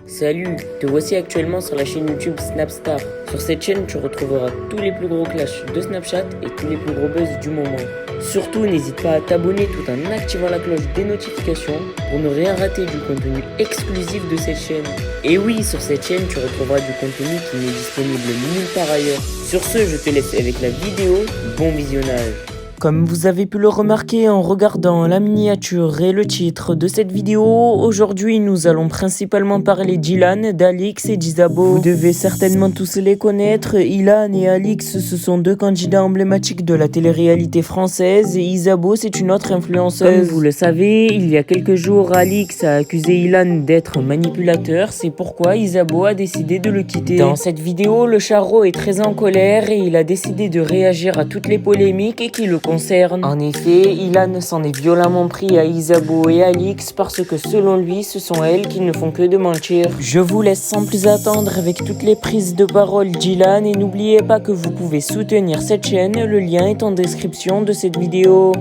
Salut, te voici actuellement sur la chaîne YouTube Snapstar. Sur cette chaîne, tu retrouveras tous les plus gros clashs de Snapchat et tous les plus gros buzz du moment. Surtout, n'hésite pas à t'abonner tout en activant la cloche des notifications pour ne rien rater du contenu exclusif de cette chaîne. Et oui, sur cette chaîne, tu retrouveras du contenu qui n'est disponible nulle part ailleurs. Sur ce, je te laisse avec la vidéo. Bon visionnage. Comme vous avez pu le remarquer en regardant la miniature et le titre de cette vidéo, aujourd'hui nous allons principalement parler d'Ilan, d'Alix et d'Isabeau. Vous devez certainement tous les connaître. Ilan et Alix, ce sont deux candidats emblématiques de la télé-réalité française et Isabeau, c'est une autre influenceuse. Comme vous le savez, il y a quelques jours, Alix a accusé Ilan d'être manipulateur, c'est pourquoi Isabeau a décidé de le quitter. Dans cette vidéo, le charreau est très en colère et il a décidé de réagir à toutes les polémiques qui le concerne. En effet, Ilan s'en est violemment pris à Isabeau et Alix parce que selon lui, ce sont elles qui ne font que de mentir. Je vous laisse sans plus attendre avec toutes les prises de parole d'Ilan et n'oubliez pas que vous pouvez soutenir cette chaîne, le lien est en description de cette vidéo.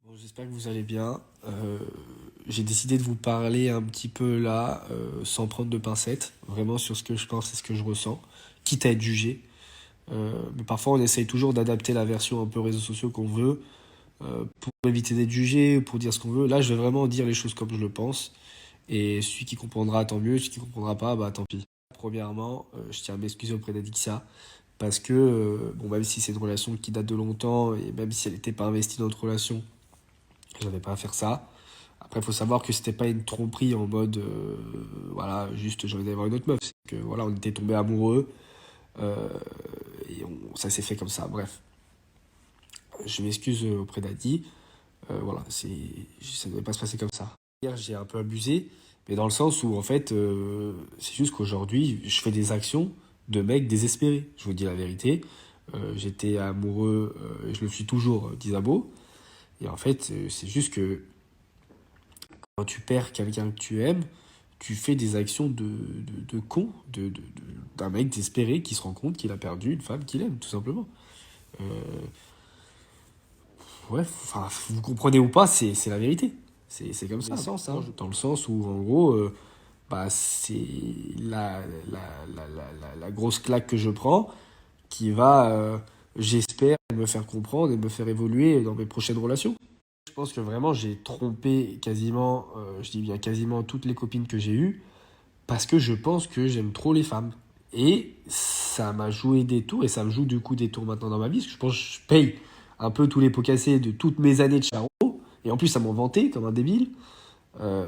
Bon, j'espère que vous allez bien. J'ai décidé de vous parler un petit peu là, sans prendre de pincettes, vraiment sur ce que je pense et ce que je ressens, quitte à être jugé. Mais parfois, on essaye toujours d'adapter la version un peu réseaux sociaux qu'on veut, pour éviter d'être jugé, pour dire ce qu'on veut. Là, je vais vraiment dire les choses comme je le pense. Et celui qui comprendra, tant mieux. Celui qui comprendra pas, bah tant pis. Premièrement, je tiens à m'excuser auprès d'Adixa, parce que, bon, même si c'est une relation qui date de longtemps, et même si elle n'était pas investie dans notre relation, j'avais pas à faire ça. Après, il faut savoir que c'était pas une tromperie en mode, voilà, juste j'ai envie d'aller voir une autre meuf. C'est que, voilà, on était tombés amoureux, euh, et ça s'est fait comme ça. Bref, je m'excuse auprès d'Adi. Voilà, ça ne devait pas se passer comme ça. Hier, j'ai un peu abusé, mais dans le sens où, en fait, c'est juste qu'aujourd'hui, je fais des actions de mec désespéré. Je vous dis la vérité. J'étais amoureux, et je le suis toujours, d'Isabeau. Et en fait, c'est juste que quand tu perds quelqu'un que tu aimes, tu fais des actions de con, d'un mec désespéré qui se rend compte qu'il a perdu une femme qu'il aime, tout simplement. Euh, Ouais, enfin, vous comprenez ou pas, c'est la vérité. C'est comme ça. Dans le sens où, en gros, bah, c'est la, la grosse claque que je prends qui va, j'espère, me faire comprendre et me faire évoluer dans mes prochaines relations. Je pense que vraiment, j'ai trompé quasiment, je dis bien quasiment toutes les copines que j'ai eues parce que je pense que j'aime trop les femmes. Et ça m'a joué des tours et ça me joue du coup des tours maintenant dans ma vie parce que je pense que je paye un peu tous les pots cassés de toutes mes années de charo. Et en plus, ça m'en vantait comme un débile. Euh,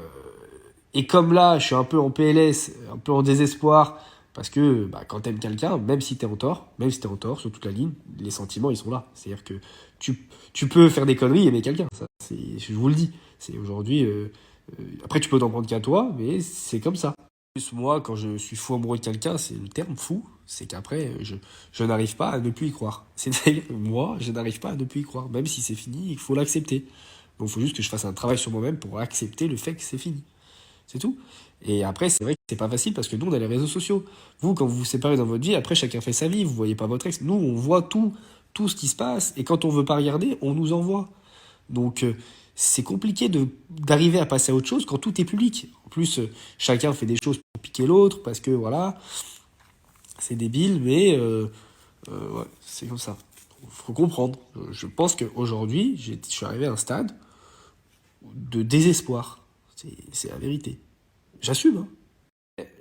et comme là, je suis un peu en PLS, un peu en désespoir, parce que bah, quand t'aimes quelqu'un, même si t'es en tort sur toute la ligne, les sentiments, ils sont là. C'est-à-dire que tu peux faire des conneries et aimer quelqu'un. Ça, je vous le dis. C'est aujourd'hui. Après, tu peux t'en prendre qu'à toi, mais c'est comme ça. Plus moi, quand je suis fou amoureux de quelqu'un, c'est le terme fou, c'est qu'après, je n'arrive pas à ne plus y croire. C'est-à-dire, moi, je n'arrive pas à ne plus y croire. Même si c'est fini, il faut l'accepter. Donc, il faut juste que je fasse un travail sur moi-même pour accepter le fait que c'est fini. C'est tout. Et après, c'est vrai que c'est pas facile parce que nous, on a les réseaux sociaux. Vous, quand vous vous séparez dans votre vie, après, chacun fait sa vie. Vous voyez pas votre ex. Nous, on voit tout ce qui se passe. Et quand on veut pas regarder, on nous envoie. Donc, c'est compliqué d'arriver à passer à autre chose quand tout est public. En plus, chacun fait des choses pour piquer l'autre parce que voilà, c'est débile, mais ouais, c'est comme ça. Faut comprendre. Je pense qu'aujourd'hui, je suis arrivé à un stade de désespoir. C'est la vérité. J'assume, hein.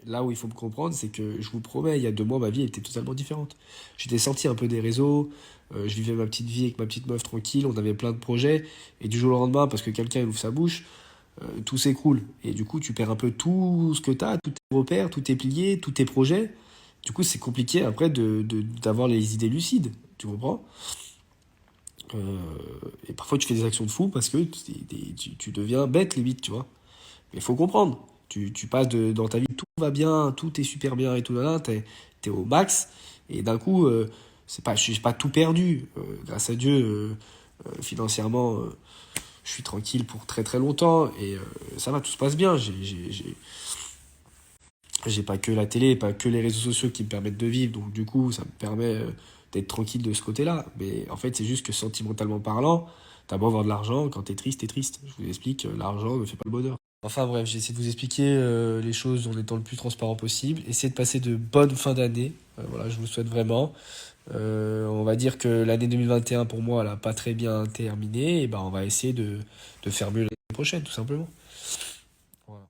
Là où il faut me comprendre, c'est que je vous promets, il y a 2 mois, ma vie était totalement différente. J'étais sorti un peu des réseaux, je vivais ma petite vie avec ma petite meuf tranquille, on avait plein de projets, et du jour au lendemain, parce que quelqu'un il ouvre sa bouche, tout s'écroule. Et du coup, tu perds un peu tout ce que tu as, tous tes repères, tous tes piliers, tous tes projets. Du coup, c'est compliqué après d'avoir les idées lucides, tu comprends? Euh, et parfois, tu fais des actions de fou parce que tu deviens bête, limite, tu vois. Mais il faut comprendre. Tu passes dans ta vie, tout va bien, tout est super bien et tout, là, là, t'es au max. Et d'un coup, je suis pas tout perdu. Grâce à Dieu, financièrement, je suis tranquille pour très très longtemps. Et ça va, tout se passe bien. J'ai pas que la télé, pas que les réseaux sociaux qui me permettent de vivre. Donc du coup, ça me permet d'être tranquille de ce côté-là. Mais en fait, c'est juste que sentimentalement parlant, t'as beau avoir de l'argent, quand t'es triste, t'es triste. Je vous explique, l'argent ne fait pas le bonheur. Enfin bref, j'ai essayé de vous expliquer les choses en étant le plus transparent possible. Essayez de passer de bonnes fins d'année. Voilà, je vous le souhaite vraiment. On va dire que l'année 2021 pour moi, elle a pas très bien terminé. Et ben, on va essayer de faire mieux l'année prochaine, tout simplement. Voilà.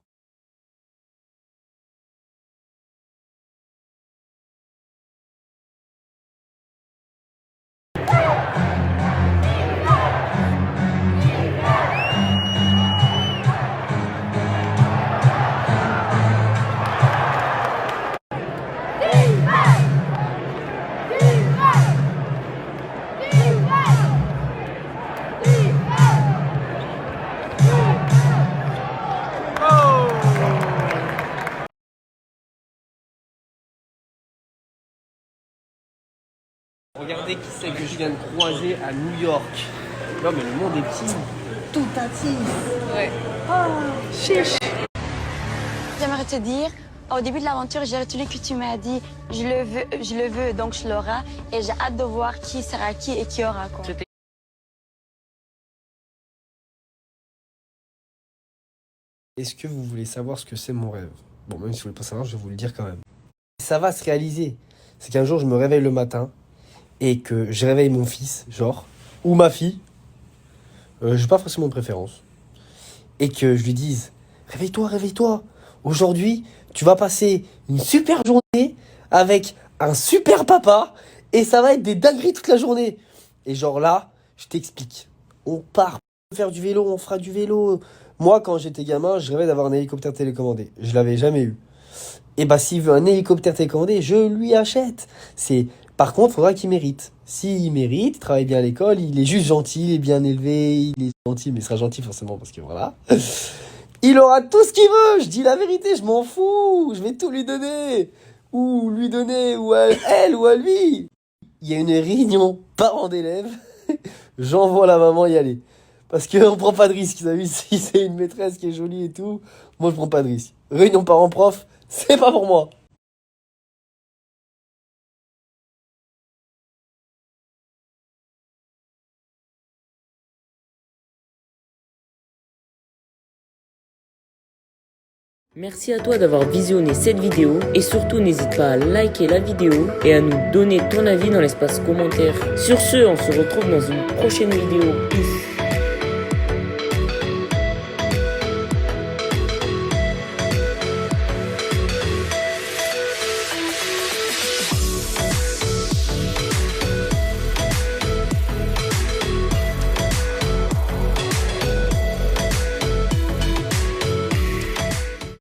Regardez qui c'est que je viens de croiser à New York. Non mais le monde est petit. Tout petit. Ouais. Chiche. J'aimerais te dire, au début de l'aventure, j'ai retenu que tu m'as dit, je le veux, donc je l'aurai. Et j'ai hâte de voir qui sera qui et qui aura quoi. Est-ce que vous voulez savoir ce que c'est mon rêve? Bon, même si vous voulez pas savoir, je vais vous le dire quand même. Ça va se réaliser. C'est qu'un jour, je me réveille le matin et que je réveille mon fils, genre, ou ma fille, j'ai pas forcément de préférence, et que je lui dise, réveille-toi, réveille-toi. Aujourd'hui, tu vas passer une super journée avec un super papa et ça va être des dingueries toute la journée. Et genre là, je t'explique. On part faire du vélo, on fera du vélo. Moi, quand j'étais gamin, je rêvais d'avoir un hélicoptère télécommandé. Je l'avais jamais eu. Et bah, s'il veut un hélicoptère télécommandé, je lui achète. Par contre, il faudra qu'il mérite. S'il mérite, il travaille bien à l'école, il est juste gentil, il est bien élevé, il est gentil, mais il sera gentil forcément parce que voilà. Il aura tout ce qu'il veut, je dis la vérité, je m'en fous, je vais tout lui donner. Ou lui donner, ou à elle, ou à lui. Il y a une réunion parents d'élèves, j'envoie la maman y aller. Parce qu'on prend pas de risque, vous savez, si c'est une maîtresse qui est jolie et tout, moi je prends pas de risque. Réunion parents-prof, c'est pas pour moi. Merci à toi d'avoir visionné cette vidéo et surtout n'hésite pas à liker la vidéo et à nous donner ton avis dans l'espace commentaire. Sur ce, on se retrouve dans une prochaine vidéo. Peace.